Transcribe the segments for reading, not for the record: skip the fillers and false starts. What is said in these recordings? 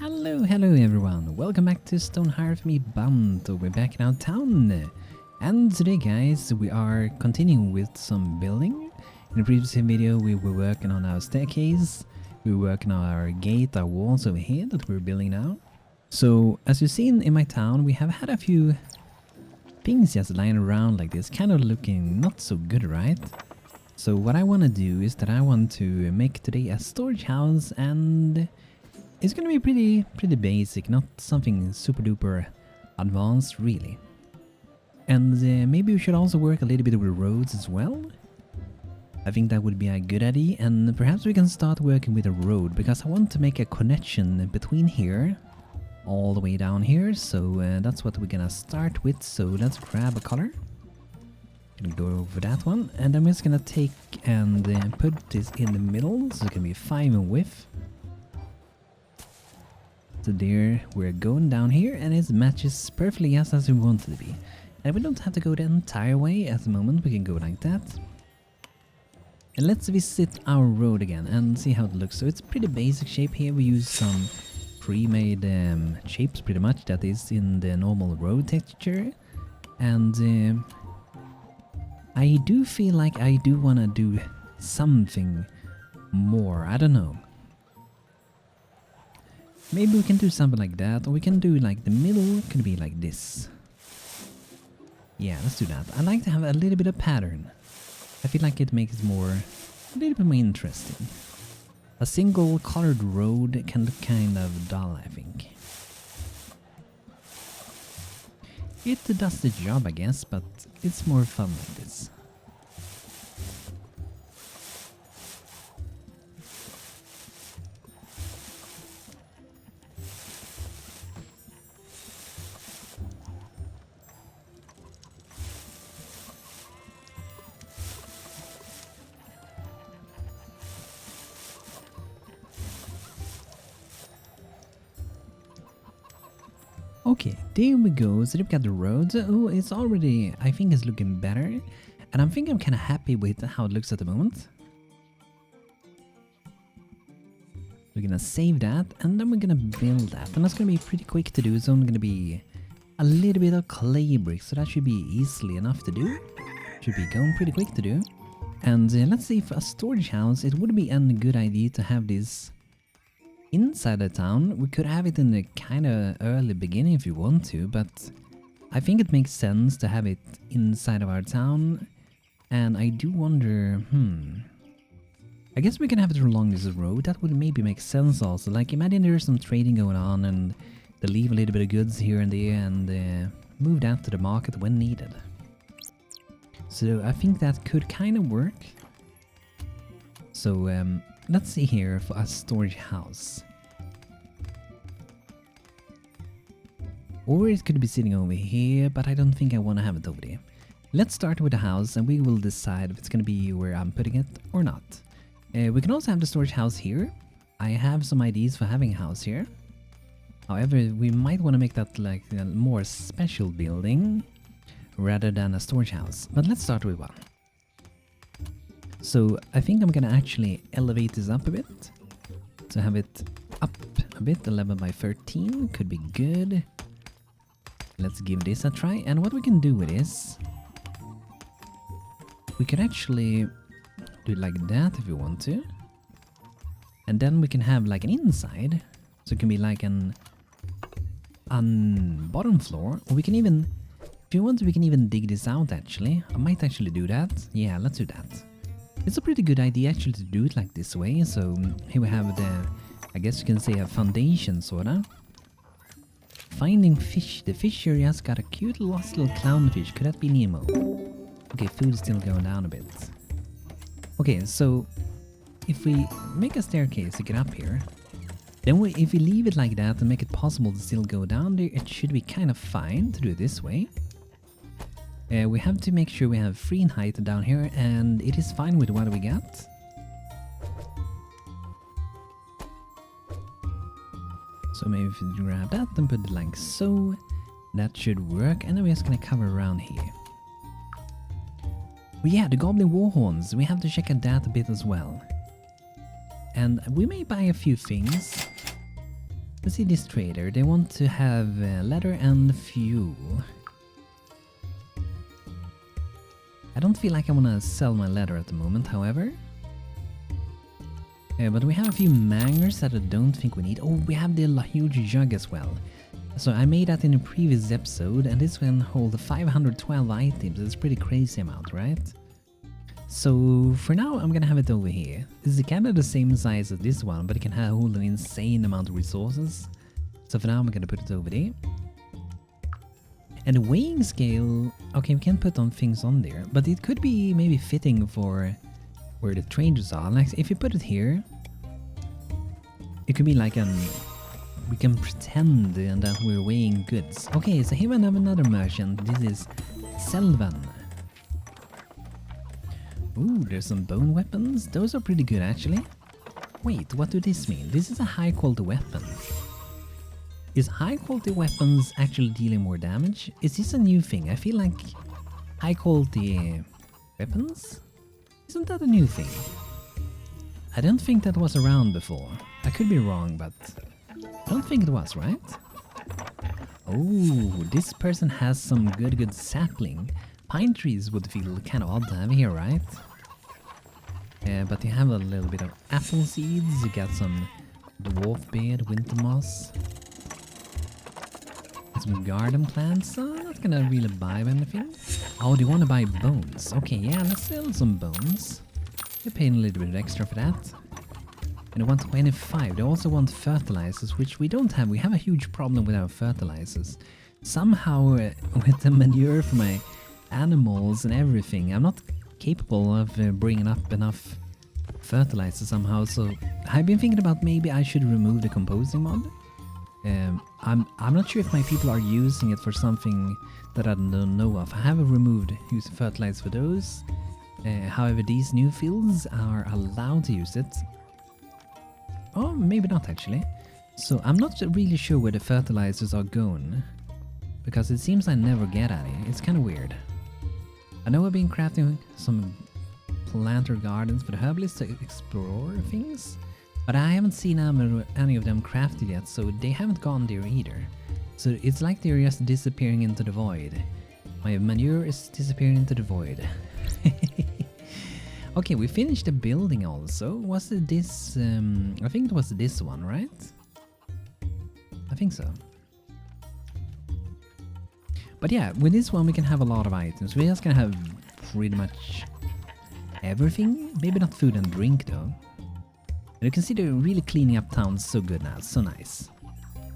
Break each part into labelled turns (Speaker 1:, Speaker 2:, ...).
Speaker 1: Hello everyone, welcome back to Stonehearth, me Banto. We're back in our town. And today guys, we are continuing with some building. In the previous video we were working on our staircase, we were working on our gate, our walls over here that we're building now. So as you've seen in my town, we have had a few things just lying around like this, kind of looking not so good, right? So what I want to do is that I want to make today a storage house, and it's gonna be pretty basic, not something super duper advanced really. And maybe we should also work a little bit with roads as well. I think that would be a good idea, and perhaps we can start working with a road, because I want to make a connection between here all the way down here. So that's what we're gonna start with. So let's grab a color. Gonna go over that one, and I'm just gonna take and put this in the middle, so it can be 5 in width. So there, we're going down here, and it matches perfectly as we want it to be. And we don't have to go the entire way at the moment, we can go like that. And let's visit our road again and see how it looks. So it's a pretty basic shape here. We use some pre-made shapes pretty much that is in the normal road texture. And I do feel like I do want to do something more, I don't know. Maybe we can do something like that, or we can do like the middle could be like this. Yeah, let's do that. I like to have a little bit of pattern. I feel like it makes it a little bit more interesting. A single colored road can look kind of dull, I think. It does the job, I guess, but it's more fun like this. Okay, there we go. So we've got the roads. Oh, it's already, I think it's looking better. And I think I'm kind of happy with how it looks at the moment. We're gonna save that, and then we're gonna build that. And that's gonna be pretty quick to do. It's only gonna be a little bit of clay bricks, so that should be easily enough to do. Should be going pretty quick to do. And let's see, for a storage house, it would be a good idea to have this inside the town. We could have it in the kind of early beginning if you want to, but I think it makes sense to have it inside of our town. And I do wonder, I guess we can have it along this road. That would maybe make sense also. Like, imagine there's some trading going on and they leave a little bit of goods here and there and move that to the market when needed. So I think that could kind of work. So let's see here for a storage house. Or it could be sitting over here, but I don't think I want to have it over there. Let's start with the house, and we will decide if it's going to be where I'm putting it or not. We can also have the storage house here. I have some ideas for having a house here. However, we might want to make that like a more special building rather than a storage house. But let's start with one. So I think I'm gonna actually elevate this up a bit to have it up a bit. 11 by 13 could be good. Let's give this a try. And what we can do with this, we could actually do it like that if you want to. And then we can have like an inside, so it can be like an bottom floor. Or we can even, if you want to, we can even dig this out actually. I might actually do that. Yeah, let's do that. It's a pretty good idea actually to do it like this way. So here we have the, I guess you can say a foundation sorta. Finding fish. The fish area has got a cute lost little clownfish. Could that be Nemo? Okay, food's still going down a bit. Okay, so if we make a staircase to get up here, then if we leave it like that and make it possible to still go down there, it should be kind of fine to do it this way. We have to make sure we have 3 in height down here, and it is fine with what we got. So maybe if you grab that and put it like so, that should work. And then we're just gonna cover around here. Oh yeah, the Goblin Warhorns, we have to check at that a bit as well. And we may buy a few things. Let's see this trader. They want to have leather and fuel. I don't feel like I want to sell my leather at the moment, however. But we have a few mangers that I don't think we need. Oh, we have the huge jug as well. So I made that in a previous episode, and this can hold 512 items. It's a pretty crazy amount, right? So for now, I'm gonna have it over here. This is kind of the same size as this one, but it can hold an insane amount of resources. So for now, I'm gonna put it over there. And the weighing scale, okay, we can't put on things on there, but it could be maybe fitting for where the traders are. Like if you put it here, it could be like we can pretend that we're weighing goods. Okay, so here we have another merchant. This is Selvan. Ooh, there's some bone weapons. Those are pretty good actually. Wait, what do this mean? This is a high quality weapon. Is high quality weapons actually dealing more damage? Is this a new thing? I feel like high quality weapons? Isn't that a new thing? I don't think that was around before. I could be wrong, but I don't think it was, right? Oh, this person has some good sapling. Pine trees would feel kind of odd to have here, right? But you have a little bit of apple seeds, you got some dwarf beard, winter moss. Some garden plants, I'm not gonna really buy anything. Oh, do you want to buy bones? Okay, yeah, let's sell some bones. You're paying a little bit extra for that. And I want 25. They also want fertilizers, which we don't have. We have a huge problem with our fertilizers. Somehow, with the manure for my animals and everything, I'm not capable of bringing up enough fertilizer somehow. So I've been thinking about maybe I should remove the composting mod. I'm not sure if my people are using it for something that I don't know of. I haven't removed using fertilizer for those. However, these new fields are allowed to use it. Oh, maybe not actually. So I'm not really sure where the fertilizers are going, because it seems I never get any. It's kind of weird. I know I've been crafting some planter gardens for the herbalists to explore things, but I haven't seen any of them crafted yet, so they haven't gone there either. So it's like they're just disappearing into the void. My manure is disappearing into the void. Okay, we finished the building also. Was it this? I think it was this one, right? I think so. But yeah, with this one we can have a lot of items. We're just gonna have pretty much everything. Maybe not food and drink though. And you can see they're really cleaning up town so good now, so nice.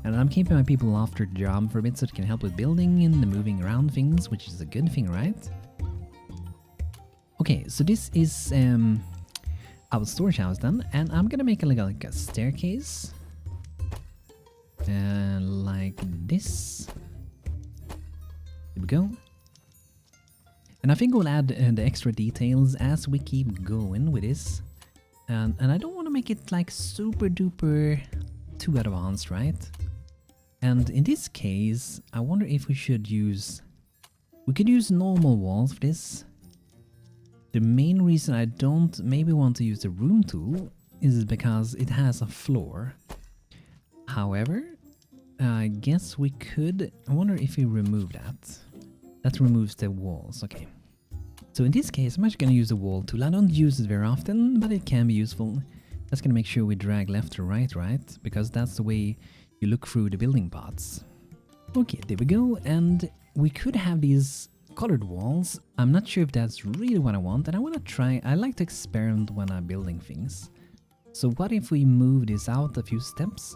Speaker 1: And I'm keeping my people after the job for a bit so they can help with building and moving around things, which is a good thing, right? Okay, so this is our storage house then, and I'm gonna make like a staircase. Like this. There we go. And I think we'll add the extra details as we keep going with this. And I don't want to make it like super duper too advanced, right? And in this case, I wonder if we should use... We could use normal walls for this. The main reason I don't maybe want to use the room tool is because it has a floor. However, I guess we could... I wonder if we remove that. That removes the walls, okay. So in this case, I'm actually going to use the wall tool. I don't use it very often, but it can be useful. That's going to make sure we drag left or right? Because that's the way you look through the building parts. Okay, there we go. And we could have these colored walls. I'm not sure if that's really what I want, and I want to try... I like to experiment when I'm building things. So what if we move this out a few steps?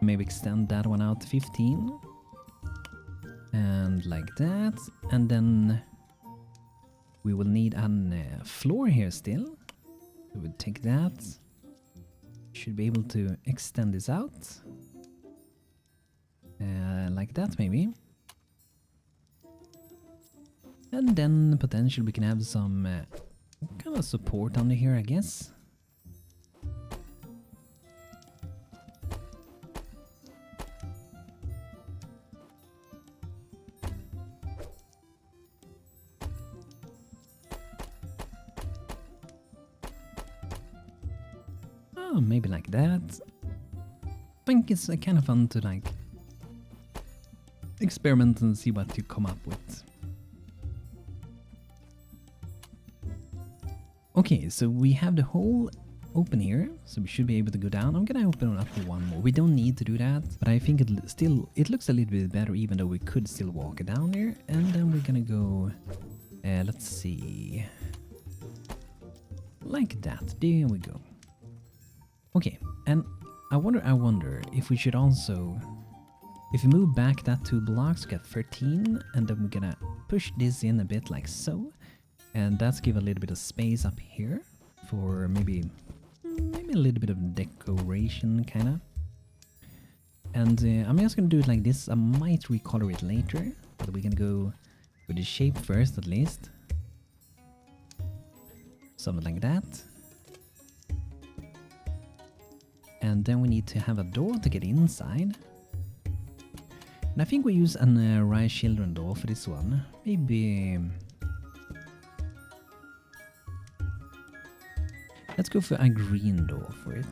Speaker 1: Maybe extend that one out to 15. And like that. And then we will need a floor here still. We would take that. Should be able to extend this out. Like that maybe. And then potentially we can have some kind of support under here, I guess. Oh, maybe like that. think it's kind of fun to like experiment and see what you come up with. Okay, so we have the hole open here, so we should be able to go down. I'm gonna open it up for one more. We don't need to do that, but I think it looks a little bit better, even though we could still walk down there. And then we're gonna go, let's see, like that. There we go. Okay, and I wonder if we should also, if we move back that 2 blocks, we get 13, and then we're gonna push this in a bit like so, and that's give a little bit of space up here for maybe a little bit of decoration kind of. And I'm just gonna do it like this. I might recolor it later, but we're gonna go with the shape first at least. Something like that. And then we need to have a door to get inside. And I think we use an Rayyas Children door for this one. Maybe... let's go for a green door for it.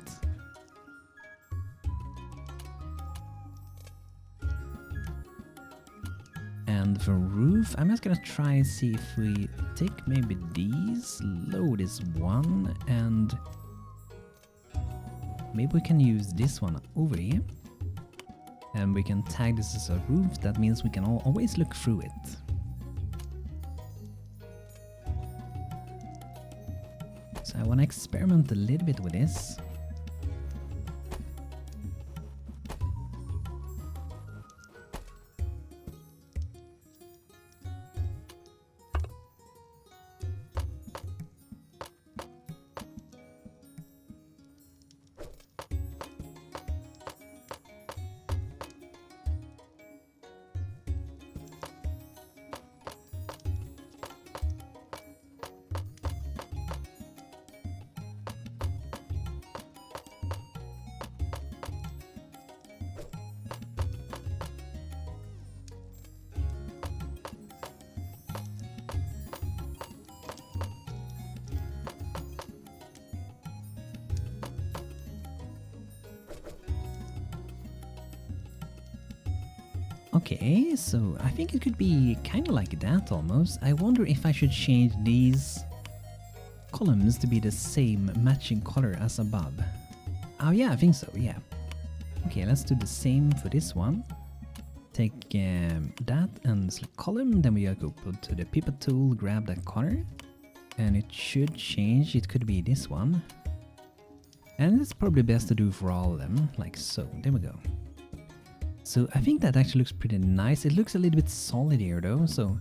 Speaker 1: And for roof, I'm just gonna try and see if we take maybe these, load this one, and maybe we can use this one over here. And we can tag this as a roof. That means we can always look through it. So I want to experiment a little bit with this. Okay, so I think it could be kind of like that almost. I wonder if I should change these columns to be the same matching color as above. Oh yeah, I think so, yeah. Okay, let's do the same for this one. Take that and select column, then we go to the pivot tool, grab that color. And it should change, it could be this one. And it's probably best to do for all of them, like so. There we go. So I think that actually looks pretty nice. It looks a little bit solid here though, so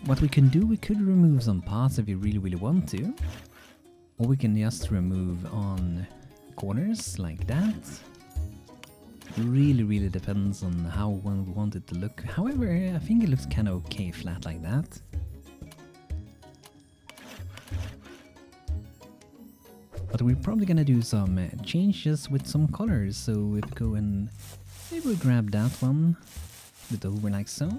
Speaker 1: what we can do, we could remove some parts if we really want to. Or we can just remove on corners like that. It really depends on how one we want it to look. However, I think it looks kind of okay flat like that. But we're probably gonna do some changes with some colors, so if we go and maybe we grab that one with over like so.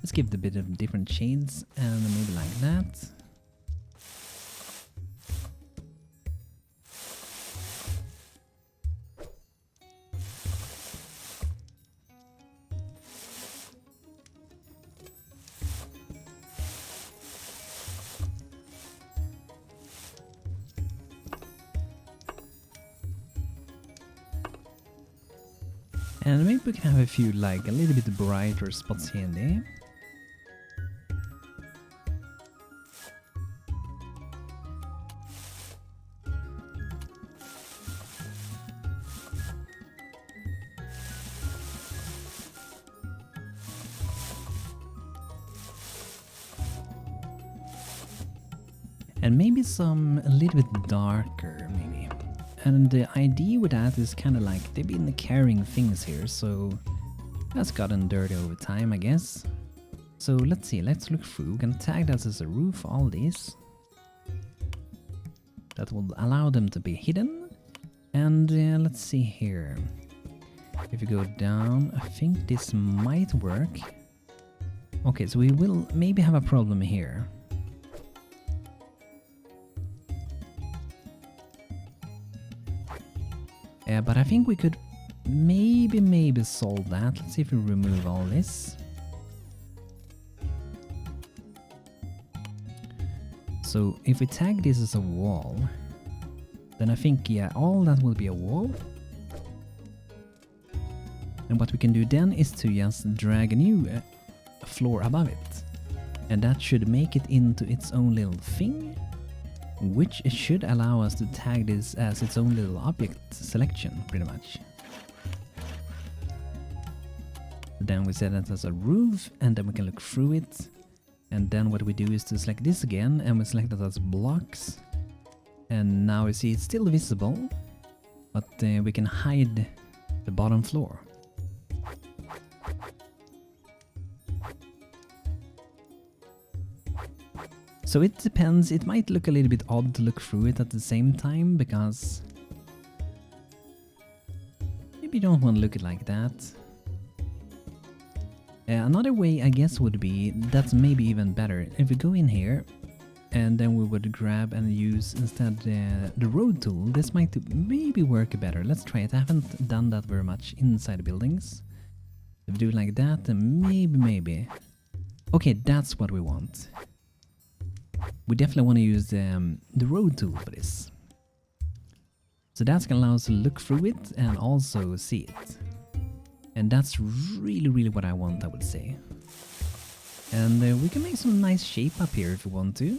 Speaker 1: Let's give it a bit of different shades and maybe like that. And maybe we can have a few, like, a little bit brighter spots here and there. And maybe some a little bit darker, maybe. And the idea with that is kind of like they've been carrying things here, so that's gotten dirty over time, I guess. So let's see, let's look through. We're gonna tag that as a roof, all these. That will allow them to be hidden. And let's see here. If you go down, I think this might work. Okay, so we will maybe have a problem here. But I think we could maybe solve that. Let's see if we remove all this. So if we tag this as a wall, then I think, yeah, all that will be a wall. And what we can do then is to just drag a new floor above it. And that should make it into its own little thing, which it should allow us to tag this as its own little object selection, pretty much. Then we set that as a roof, and then we can look through it. And then what we do is to select this again, and we select that as blocks. And now we see it's still visible, but we can hide the bottom floor. So it depends, it might look a little bit odd to look through it at the same time, because maybe you don't want to look at it like that. Another way, I guess, would be, that's maybe even better, if we go in here and then we would grab and use instead the road tool. This might maybe work better. Let's try it. I haven't done that very much inside the buildings. If we do it like that, then maybe. Okay, that's what we want. We definitely want to use the road tool for this. So that's going to allow us to look through it and also see it. And that's really what I want, I would say. And we can make some nice shape up here if we want to.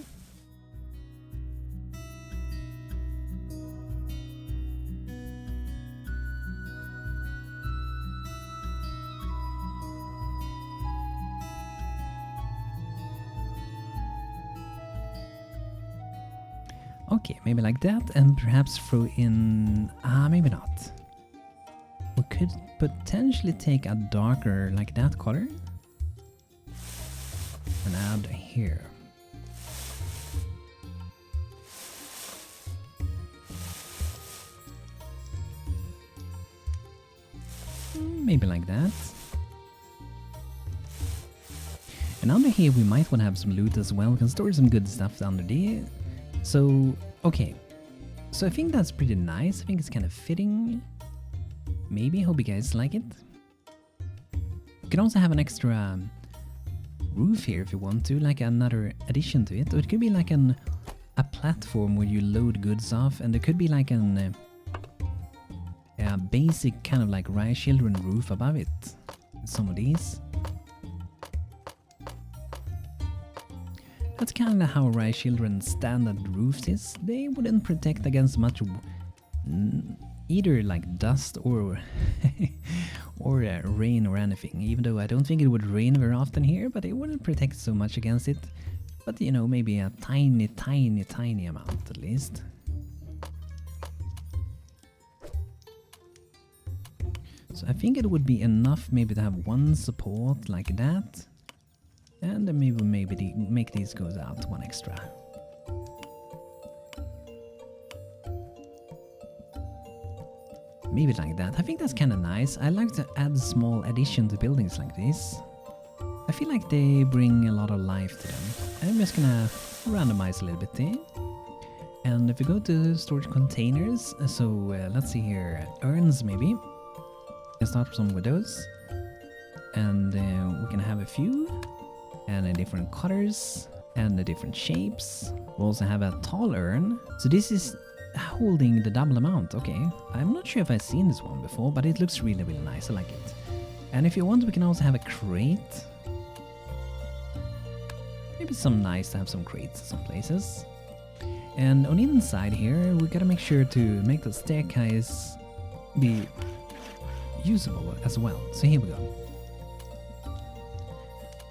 Speaker 1: Okay, maybe like that, and perhaps throw in... maybe not. We could potentially take a darker, like that color, and add here. Maybe like that. And under here we might want to have some loot as well. We can store some good stuff under there. So, okay. So I think that's pretty nice. I think it's kind of fitting. Maybe, hope you guys like it. You can also have an extra roof here if you want to, like another addition to it. Or it could be like a platform where you load goods off, and there could be like a basic kind of like Rayyas Children roof above it. Some of these. That's kind of how Rayyas Children standard roofs is. They wouldn't protect against much either like dust or or rain or anything, even though I don't think it would rain very often here, but it wouldn't protect so much against it. But you know, maybe a tiny amount at least. So I think it would be enough maybe to have one support like that, and then maybe make these goes out one extra. Maybe like that. I think that's kind of nice. I like to add small addition to buildings like this. I feel like they bring a lot of life to them. I'm just gonna randomize a little bit there. And if we go to storage containers, so let's see here, urns maybe. We can start with some with those. And we can have a few, and different colors, and different shapes. We also have a tall urn. So this is holding the double amount. Okay, I'm not sure if I've seen this one before, but it looks really nice. I like it. And if you want, we can also have a crate. Maybe some nice to have some crates some places. And on the inside here, we gotta make sure to make the staircase be usable as well. So here we go.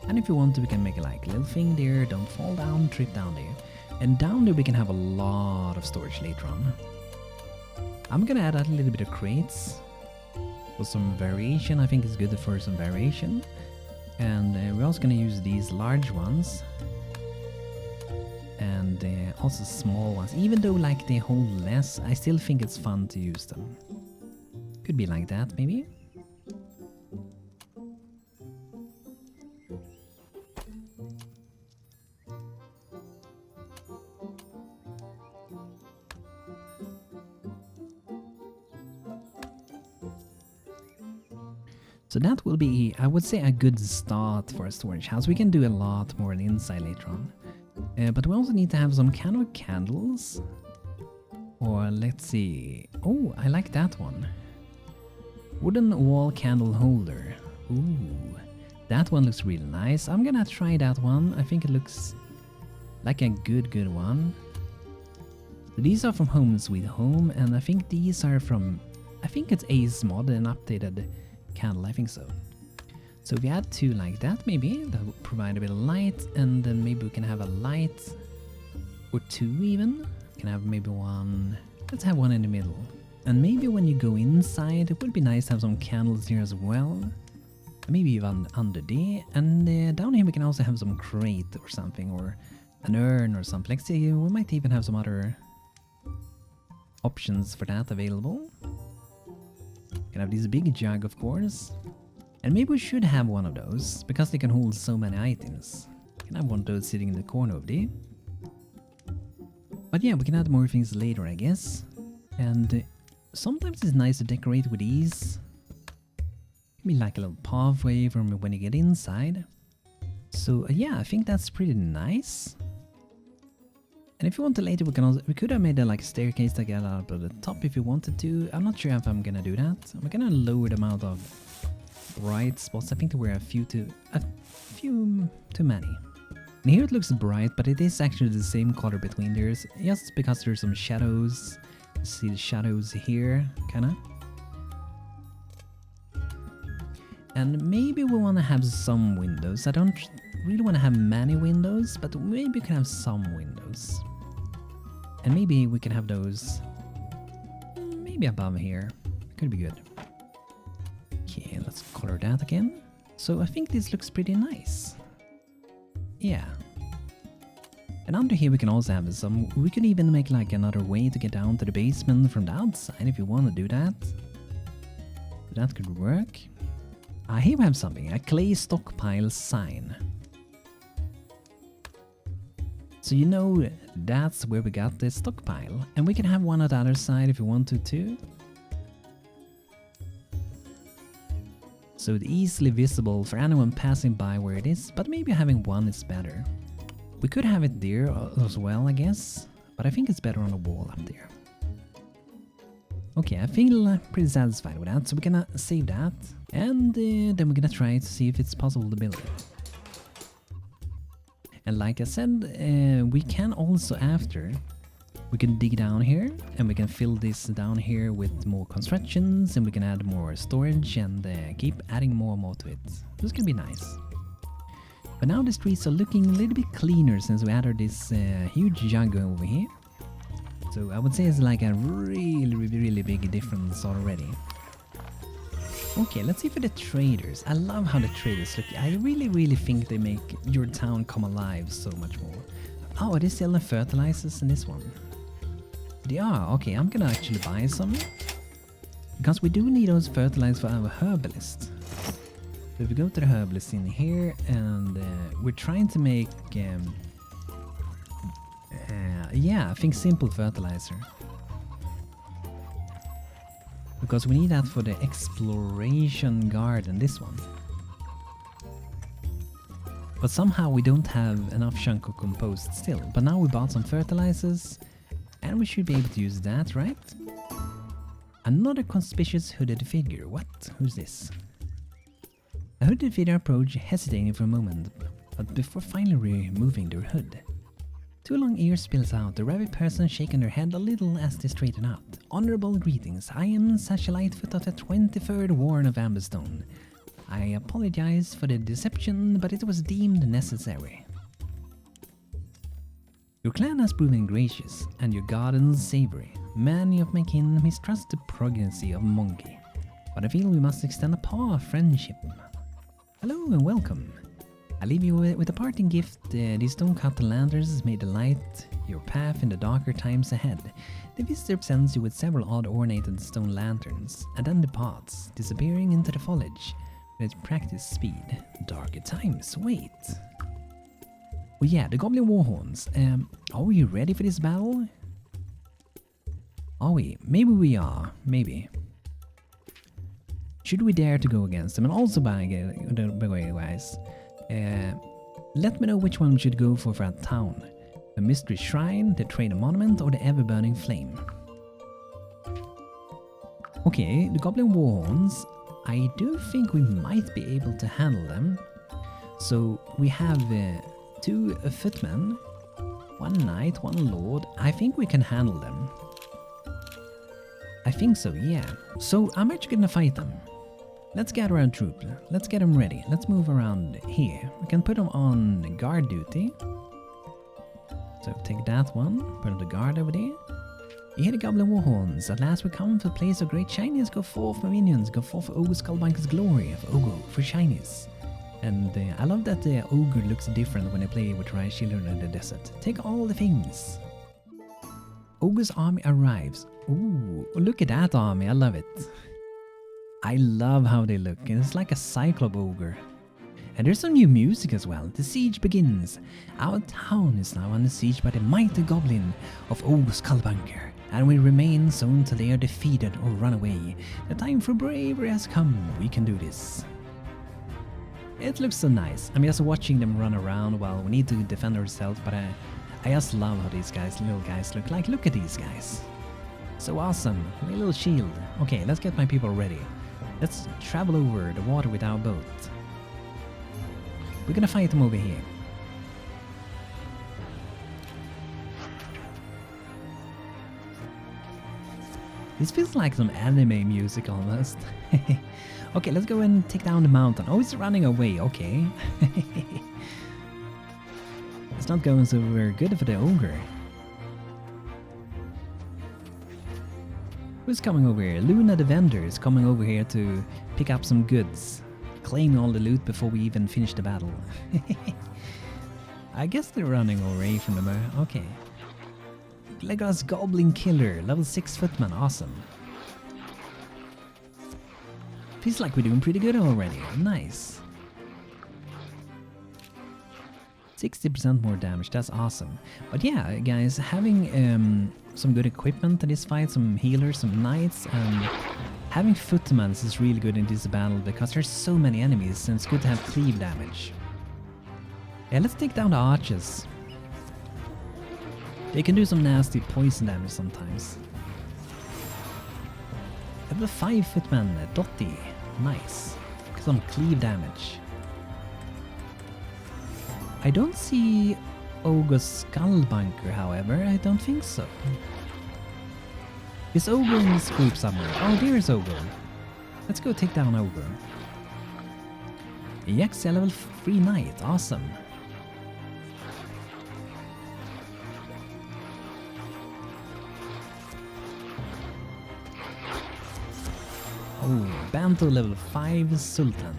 Speaker 1: And if you want to, we can make like a little thing there. Don't fall down, trip down there. And down there we can have a lot of storage later on. I'm gonna add a little bit of crates for some variation. I think it's good for some variation. And we're also gonna use these large ones. And also small ones. Even though like they hold less, I still think it's fun to use them. Could be like that maybe. So that will be, I would say, a good start for a storage house. We can do a lot more on the inside later on. But we also need to have some kind of candles. Or let's see. Oh, I like that one. Wooden wall candle holder. Ooh, that one looks really nice. I'm gonna try that one. I think it looks like a good one. So these are from Home Sweet Home, and I think these are from, I think it's Ace Mod, an updated candle, I think so. So if we add two like that, maybe that will provide a bit of light, and then maybe we can have a light or two even. We can have maybe one, let's have one in the middle. And maybe when you go inside, it would be nice to have some candles here as well. Maybe even under there. And down here we can also have some crate or something, or an urn or something. Let's see, we might even have some other options for that available. Can have this big jug, of course. And maybe we should have one of those, because they can hold so many items. Can have one of those sitting in the corner over there. But yeah, we can add more things later, I guess. And sometimes it's nice to decorate with these. Maybe like a little pathway from when you get inside. So yeah, I think that's pretty nice. And if you want to later, we could have made a like staircase to get out of the top if you wanted to. I'm not sure if I'm gonna do that. I'm gonna lower the amount of bright spots. I think there were a few too many. And here it looks bright, but it is actually the same color between theirs, just because there's some shadows. See the shadows here, kinda. And maybe we want to have some windows. I don't really want to have many windows, but maybe we can have some windows. And maybe we can have those maybe above here. Could be good. Okay, let's color that again. So I think this looks pretty nice. Yeah. And under here we can also have some, we could even make like another way to get down to the basement from the outside if you want to do that. That could work. Here we have something, a clay stockpile sign. So you know that's where we got this stockpile. And we can have one on the other side if you want to too. So it's easily visible for anyone passing by where it is, but maybe having one is better. We could have it there as well, I guess, but I think it's better on the wall up there. Okay, I feel pretty satisfied with that, so we're gonna save that, and then we're gonna try to see if it's possible to build it. And like I said, we can also we can dig down here, and we can fill this down here with more constructions, and we can add more storage, and keep adding more and more to it. This is gonna be nice. But now the streets are looking a little bit cleaner since we added this huge jug over here. So I would say it's like a really big difference already. Okay, let's see for the traders. I love how the traders look. I really think they make your town come alive so much more. Oh, are they selling fertilizers in this one? They are. Okay, I'm gonna actually buy some. Because we do need those fertilizers for our herbalist. So if we go to the herbalist in here, and we're trying to make, yeah, I think simple fertilizer. Because we need that for the exploration garden, this one. But somehow we don't have enough chunk of compost still. But now we bought some fertilizers, and we should be able to use that, right? Another conspicuous hooded figure. What? Who's this? A hooded figure approached, hesitating for a moment, but before finally removing their hood. Two long ears spills out, the rabbit person shaking their head a little as they straighten out. Honorable greetings, I am Sasha Lightfoot of the 23rd Warren of Amberstone. I apologize for the deception, but it was deemed necessary. Your clan has proven gracious, and your gardens savory. Many of my kin mistrust the progeny of Monkey, but I feel we must extend a paw of friendship. Hello and welcome. I leave you with a parting gift. These stone-cut lanterns may light your path in the darker times ahead. The visitor presents you with several odd ornated stone lanterns, and then departs, disappearing into the foliage with its practiced speed. Darker times wait. Well, yeah, the Goblin Warhorns. Are we ready for this battle? Are we? Maybe we are. Maybe. Should we dare to go against them? And also, by the way, guys, let me know which one we should go for that town. The Mystery Shrine, the Trader Monument, or the Ever-Burning Flame. Okay, the Goblin Warhorns, I do think we might be able to handle them. So we have 2 footmen, 1 knight, 1 lord. I think we can handle them. I think so, yeah. So I'm actually gonna fight them. Let's gather our troop. Let's get them ready. Let's move around here. We can put them on guard duty. So take that one, put on the guard over there. You hear the Goblin Warhorns. At last we come to the place of great shinies. Go forth, my minions. Go forth for Ogo Skullbanker's glory of Ogo for shinies. And I love that the Ogre looks different when they play with Rayyas Children in the desert. Take all the things. Ogre's army arrives. Ooh, look at that army. I love it. I love how they look. It's like a Cyclops Ogre. And there's some new music as well. The siege begins. Our town is now under siege by the mighty goblin of Ogo Skullbanker, and we remain so until they are defeated or run away. The time for bravery has come. We can do this. It looks so nice. I'm just watching them run around while we need to defend ourselves, but I just love how these guys, little guys, look like. Look at these guys. So awesome. A little shield. Okay, let's get my people ready. Let's travel over the water with our boat. We're gonna fight them over here. This feels like some anime music almost. Okay, let's go and take down the mountain. Oh, it's running away. Okay. It's not going so very good for the ogre. Who's coming over here? Luna the vendor is coming over here to pick up some goods. Claim all the loot before we even finish the battle. I guess they're running away from them. Okay. Legolas Goblin Killer, level 6 footman, awesome. Feels like we're doing pretty good already. Nice. 60% more damage, that's awesome. But yeah, guys, having some good equipment in this fight, some healers, some knights, and having footmans is really good in this battle because there's so many enemies and it's good to have cleave damage. Yeah, let's take down the archers. They can do some nasty poison damage sometimes. Level 5 footman, Dottie. Nice. Some cleave damage. I don't see Ogo Skullbanker, however. I don't think so. Is Ogre in this group somewhere? Oh, there's Ogre. Let's go take down Ogre. Yaxia level 3 knight. Awesome. Oh, Banto level 5 Sultan.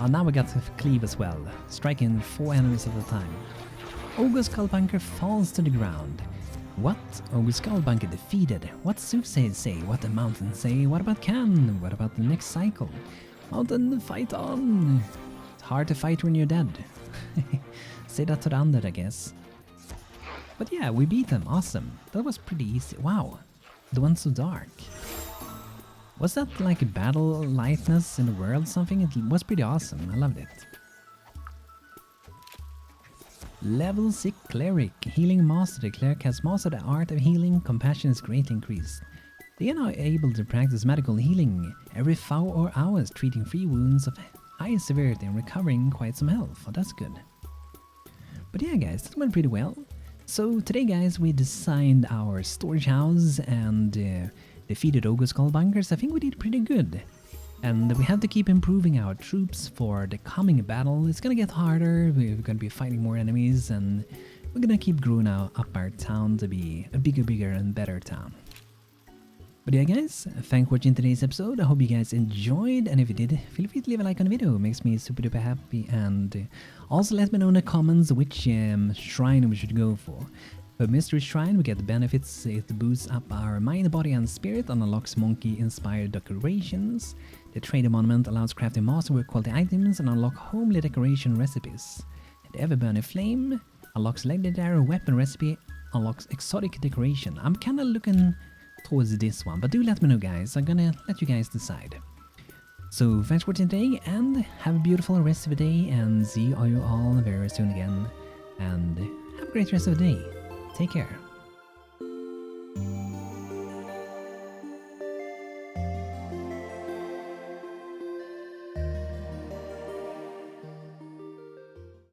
Speaker 1: Oh, now we got to cleave as well, striking 4 enemies at a time. Ogo Skullbanker falls to the ground. What? Ogo Skullbanker defeated. What soothsayers say? What the mountains say? What about Can? What about the next cycle? Mountain, fight on! It's hard to fight when you're dead. Say that to the undead, I guess. But yeah, we beat them. Awesome. That was pretty easy. Wow. The one's so dark. Was that like a battle lightness in the world something? It was pretty awesome. I loved it. Level 6 Cleric. Healing Master. The Cleric has mastered the art of healing. Compassion is greatly increased. They are now able to practice medical healing every 4 hours, treating 3 wounds of high severity and recovering quite some health. Oh, that's good. But yeah, guys, that went pretty well. So today, guys, we designed our storage house and defeated Ogo Skullbankers. I think we did pretty good. And we have to keep improving our troops for the coming battle. It's gonna get harder, we're gonna be fighting more enemies, and we're gonna keep growing up our town to be a bigger and better town. But yeah, guys, thanks for watching today's episode. I hope you guys enjoyed, and if you did, feel free to leave a like on the video. It makes me super duper happy, and also let me know in the comments which shrine we should go for. For Mystery Shrine, we get the benefits. It boosts up our mind, body, and spirit and unlocks monkey-inspired decorations. The Trader Monument allows crafting masterwork quality items and unlock homely decoration recipes. The Ever-Burning Flame unlocks legendary weapon recipe, unlocks exotic decoration. I'm kinda looking towards this one, but do let me know, guys. I'm gonna let you guys decide. So thanks for watching today, and have a beautiful rest of the day, and see you all very soon again. And have a great rest of the day. Take care.